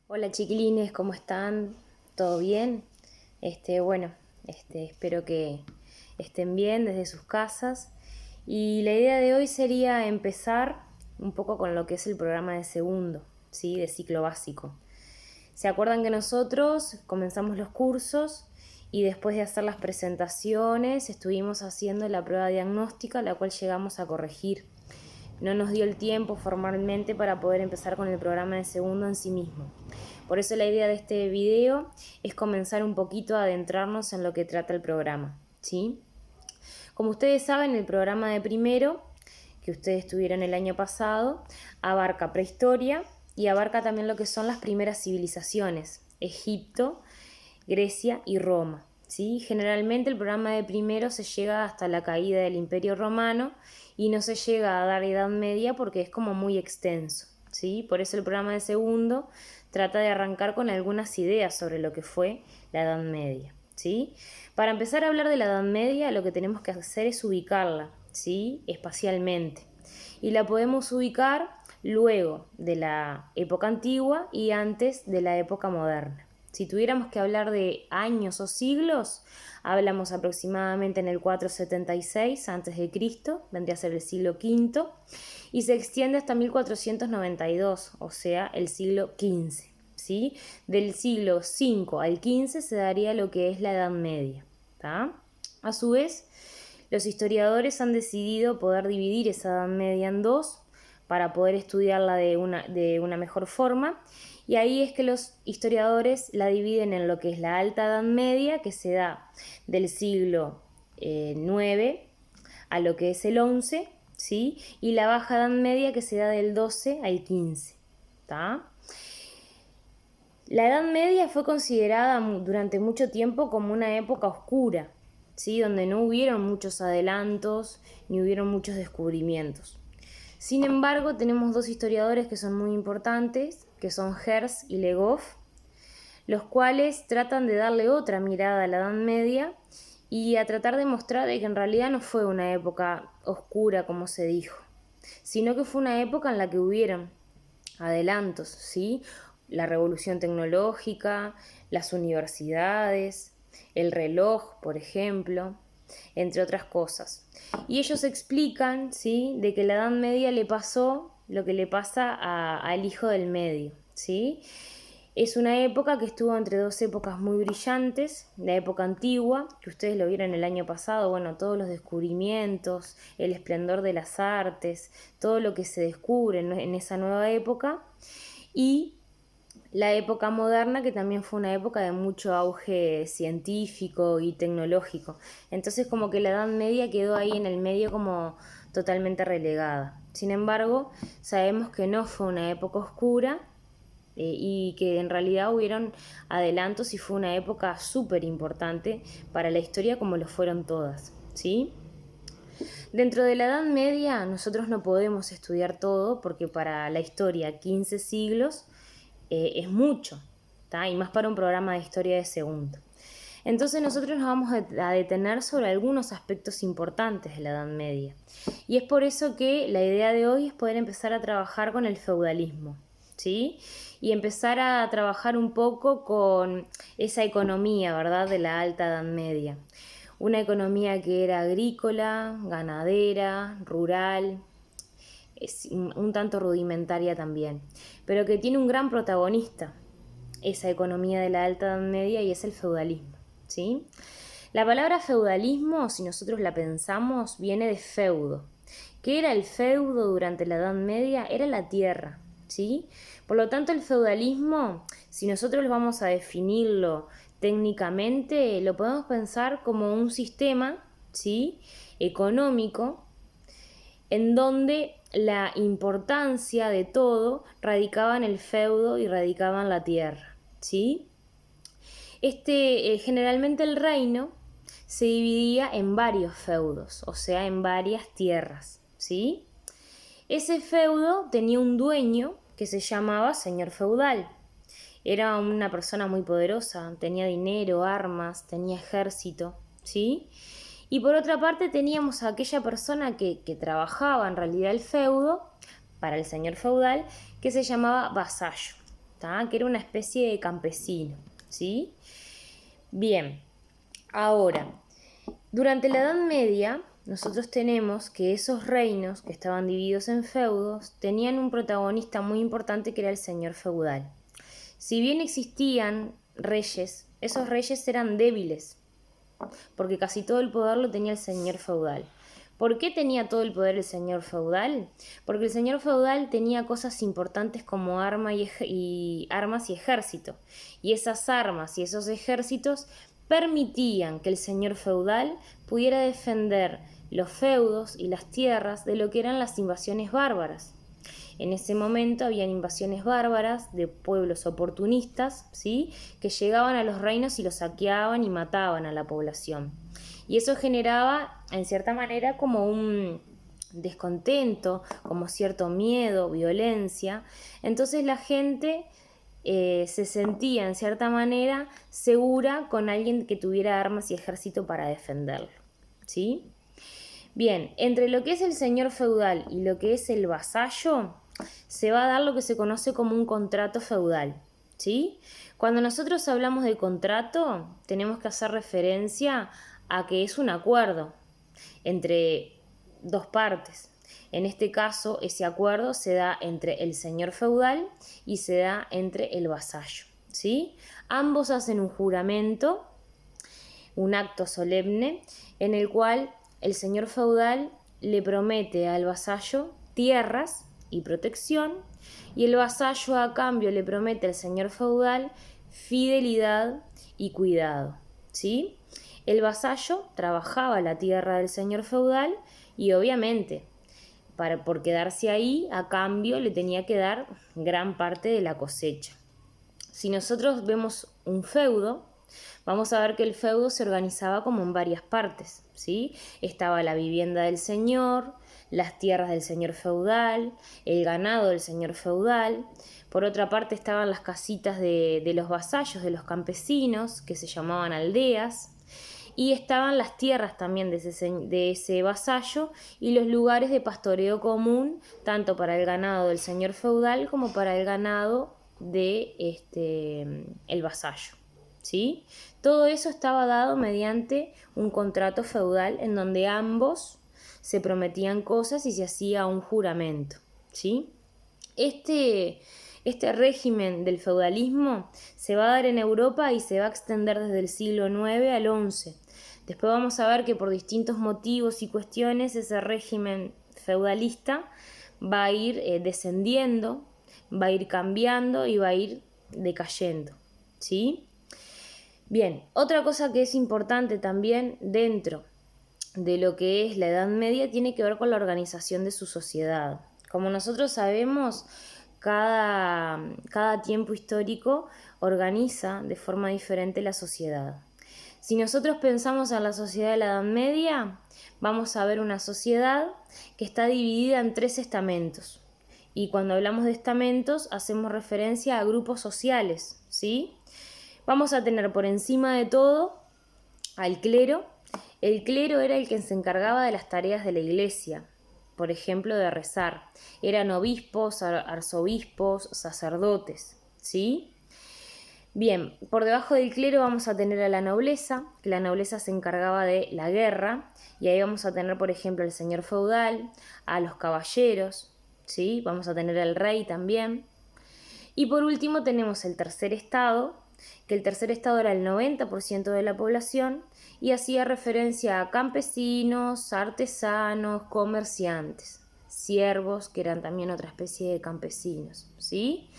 Hola chiquilines, ¿cómo están? ¿Todo bien? Espero que estén bien desde sus casas. Y la idea de hoy sería empezar un poco con lo que es el programa de segundo, ¿sí? De ciclo básico. ¿Se acuerdan que nosotros comenzamos los cursos y después de hacer las presentaciones estuvimos haciendo la prueba diagnóstica, la cual llegamos a corregir? No nos dio el tiempo formalmente para poder empezar con el programa de segundo en sí mismo. Por eso la idea de este video es comenzar un poquito a adentrarnos en lo que trata el programa, ¿sí? Como ustedes saben, el programa de primero, que ustedes tuvieron el año pasado, abarca prehistoria y abarca también lo que son las primeras civilizaciones, Egipto, Grecia y Roma. ¿Sí? Generalmente el programa de primero se llega hasta la caída del Imperio Romano y no se llega a dar Edad Media porque es como muy extenso. ¿Sí? Por eso el programa de segundo trata de arrancar con algunas ideas sobre lo que fue la Edad Media. ¿Sí? Para empezar a hablar de la Edad Media, lo que tenemos que hacer es ubicarla, ¿sí? Espacialmente. Y la podemos ubicar luego de la época antigua y antes de la época moderna. Si tuviéramos que hablar de años o siglos, hablamos aproximadamente en el 476 a.C., vendría a ser el siglo V, y se extiende hasta 1492, o sea, el siglo XV. ¿Sí? Del siglo V al XV se daría lo que es la Edad Media. ¿Tá? A su vez, los historiadores han decidido poder dividir esa Edad Media en dos para poder estudiarla de una mejor forma. Y ahí es que los historiadores la dividen en lo que es la Alta Edad Media, que se da del siglo IX a lo que es el XI, ¿sí? Y la Baja Edad Media, que se da del XII al XV. ¿Tá? La Edad Media fue considerada durante mucho tiempo como una época oscura, ¿sí? Donde no hubieron muchos adelantos ni hubieron muchos descubrimientos. Sin embargo, tenemos dos historiadores que son muy importantes, que son Hertz y Le Goff, los cuales tratan de darle otra mirada a la Edad Media y a tratar de mostrar que en realidad no fue una época oscura como se dijo, sino que fue una época en la que hubieron adelantos, ¿sí? La revolución tecnológica, las universidades, el reloj, por ejemplo, entre otras cosas. Y ellos explican, ¿sí?, de que la Edad Media le pasó lo que le pasa al hijo del medio, ¿sí? Es una época que estuvo entre dos épocas muy brillantes, la época antigua, que ustedes lo vieron el año pasado, bueno, todos los descubrimientos, el esplendor de las artes, todo lo que se descubre en esa nueva época, y la época moderna, que también fue una época de mucho auge científico y tecnológico. Entonces como que la Edad Media quedó ahí en el medio como totalmente relegada. Sin embargo, sabemos que no fue una época oscura, y que en realidad hubieron adelantos y fue una época súper importante para la historia como lo fueron todas, ¿sí? Dentro de la Edad Media nosotros no podemos estudiar todo porque para la historia 15 siglos es mucho, ¿tá? Y más para un programa de historia de segundo. Entonces nosotros nos vamos a detener sobre algunos aspectos importantes de la Edad Media. Y es por eso que la idea de hoy es poder empezar a trabajar con el feudalismo, ¿sí? Y empezar a trabajar un poco con esa economía, ¿verdad?, de la Alta Edad Media. Una economía que era agrícola, ganadera, rural, es un tanto rudimentaria también, pero que tiene un gran protagonista, esa economía de la Alta Edad Media, y es el feudalismo, ¿sí? La palabra feudalismo, si nosotros la pensamos, viene de feudo. ¿Qué era el feudo durante la Edad Media? Era la tierra, ¿sí? Por lo tanto, el feudalismo, si nosotros vamos a definirlo técnicamente, lo podemos pensar como un sistema, ¿sí?, económico, en donde la importancia de todo radicaba en el feudo y radicaba en la tierra, ¿sí? Generalmente el reino se dividía en varios feudos, o sea, en varias tierras, ¿sí? Ese feudo tenía un dueño que se llamaba señor feudal. Era una persona muy poderosa, tenía dinero, armas, tenía ejército, ¿sí? Y por otra parte teníamos a aquella persona que trabajaba en realidad el feudo para el señor feudal, que se llamaba vasallo, ¿tá? Que era una especie de campesino, ¿sí? Bien, ahora, durante la Edad Media, nosotros tenemos que esos reinos que estaban divididos en feudos tenían un protagonista muy importante que era el señor feudal. Si bien existían reyes, esos reyes eran débiles, porque casi todo el poder lo tenía el señor feudal. ¿Por qué tenía todo el poder el señor feudal? Porque el señor feudal tenía cosas importantes como armas y ejército. Y esas armas y esos ejércitos permitían que el señor feudal pudiera defender los feudos y las tierras de lo que eran las invasiones bárbaras. En ese momento habían invasiones bárbaras de pueblos oportunistas, ¿sí?, que llegaban a los reinos y los saqueaban y mataban a la población. Y eso generaba, en cierta manera, como un descontento, como cierto miedo, violencia. Entonces la gente se sentía, en cierta manera, segura con alguien que tuviera armas y ejército para defenderlo, ¿sí? Bien, entre lo que es el señor feudal y lo que es el vasallo, se va a dar lo que se conoce como un contrato feudal, ¿sí? Cuando nosotros hablamos de contrato, tenemos que hacer referencia a que es un acuerdo entre dos partes. En este caso, ese acuerdo se da entre el señor feudal y se da entre el vasallo, ¿sí? Ambos hacen un juramento, un acto solemne, en el cual el señor feudal le promete al vasallo tierras y protección, y el vasallo a cambio le promete al señor feudal fidelidad y cuidado, ¿sí? El vasallo trabajaba la tierra del señor feudal y obviamente por quedarse ahí a cambio le tenía que dar gran parte de la cosecha. Si nosotros vemos un feudo, vamos a ver que el feudo se organizaba como en varias partes, ¿sí? Estaba la vivienda del señor, las tierras del señor feudal, el ganado del señor feudal. Por otra parte estaban las casitas de los vasallos, de los campesinos, que se llamaban aldeas. Y estaban las tierras también de ese vasallo y los lugares de pastoreo común, tanto para el ganado del señor feudal como para el ganado de el vasallo, ¿sí? Todo eso estaba dado mediante un contrato feudal en donde ambos se prometían cosas y se hacía un juramento, ¿sí? Este régimen del feudalismo se va a dar en Europa y se va a extender desde el siglo IX al XI. Después vamos a ver que por distintos motivos y cuestiones ese régimen feudalista va a ir descendiendo, va a ir cambiando y va a ir decayendo, ¿sí? Bien, otra cosa que es importante también dentro de lo que es la Edad Media tiene que ver con la organización de su sociedad. Como nosotros sabemos, cada tiempo histórico organiza de forma diferente la sociedad. Si nosotros pensamos en la sociedad de la Edad Media, vamos a ver una sociedad que está dividida en 3 estamentos. Y cuando hablamos de estamentos, hacemos referencia a grupos sociales, ¿sí? Vamos a tener por encima de todo al clero. El clero era el que se encargaba de las tareas de la iglesia, por ejemplo, de rezar. Eran obispos, arzobispos, sacerdotes, ¿sí? Bien, por debajo del clero vamos a tener a la nobleza, que la nobleza se encargaba de la guerra, y ahí vamos a tener, por ejemplo, al señor feudal, a los caballeros, ¿sí? Vamos a tener al rey también. Y por último tenemos el tercer estado, que el tercer estado era el 90% de la población y hacía referencia a campesinos, artesanos, comerciantes, siervos, que eran también otra especie de campesinos, ¿sí?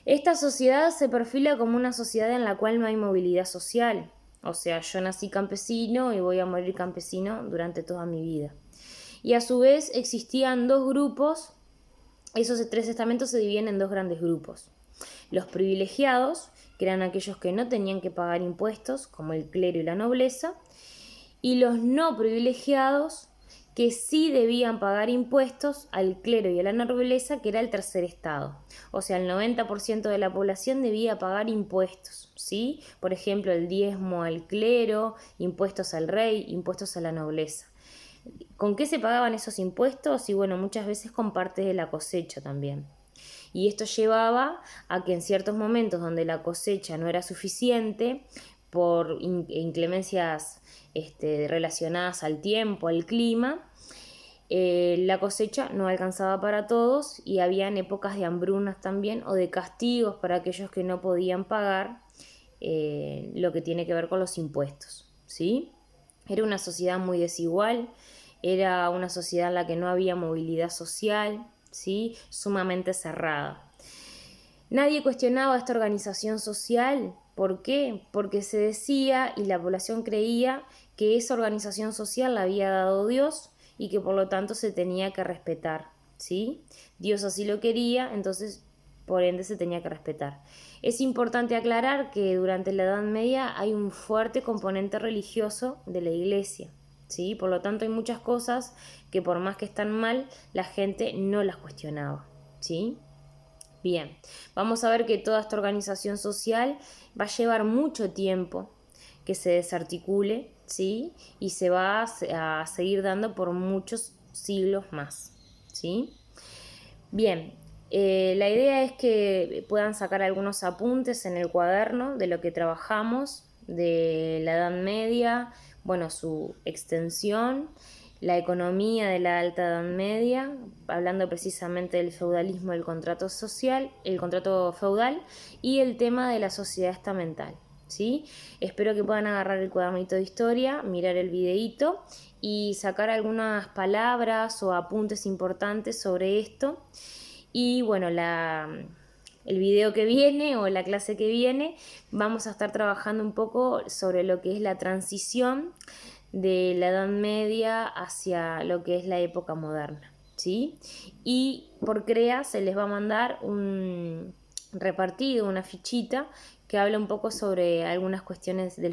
Esta sociedad se perfila como una sociedad en la cual no hay movilidad social. O sea, yo nací campesino y voy a morir campesino durante toda mi vida. Y a su vez existían 2 grupos, esos 3 estamentos se dividen en 2 grandes grupos. Los privilegiados, que eran aquellos que no tenían que pagar impuestos, como el clero y la nobleza, y los no privilegiados, que sí debían pagar impuestos al clero y a la nobleza, que era el tercer estado. O sea, el 90% de la población debía pagar impuestos, ¿sí? Por ejemplo, el diezmo al clero, impuestos al rey, impuestos a la nobleza. ¿Con qué se pagaban esos impuestos? Y bueno, muchas veces con parte de la cosecha también. Y esto llevaba a que en ciertos momentos donde la cosecha no era suficiente, por inclemencias relacionadas al tiempo, al clima, la cosecha no alcanzaba para todos y habían épocas de hambrunas también o de castigos para aquellos que no podían pagar lo que tiene que ver con los impuestos, ¿sí? Era una sociedad muy desigual, era una sociedad en la que no había movilidad social, ¿sí? Sumamente cerrada. Nadie cuestionaba esta organización social. ¿Por qué? Porque se decía y la población creía que esa organización social la había dado Dios y que por lo tanto se tenía que respetar, ¿sí? Dios así lo quería, entonces por ende se tenía que respetar. Es importante aclarar que durante la Edad Media hay un fuerte componente religioso de la Iglesia, ¿sí? Por lo tanto hay muchas cosas que por más que están mal, la gente no las cuestionaba, ¿sí? Bien, vamos a ver que toda esta organización social va a llevar mucho tiempo que se desarticule, ¿sí? Y se va a seguir dando por muchos siglos más, ¿sí? Bien, la idea es que puedan sacar algunos apuntes en el cuaderno de lo que trabajamos, de la Edad Media, bueno, su extensión, la economía de la Alta Edad Media, hablando precisamente del feudalismo, el contrato social, el contrato feudal y el tema de la sociedad estamental, ¿sí? Espero que puedan agarrar el cuadernito de historia, mirar el videíto y sacar algunas palabras o apuntes importantes sobre esto. Y bueno, el video que viene o la clase que viene vamos a estar trabajando un poco sobre lo que es la transición de la Edad Media hacia lo que es la época moderna, ¿sí? Y por CREA se les va a mandar un repartido, una fichita que habla un poco sobre algunas cuestiones del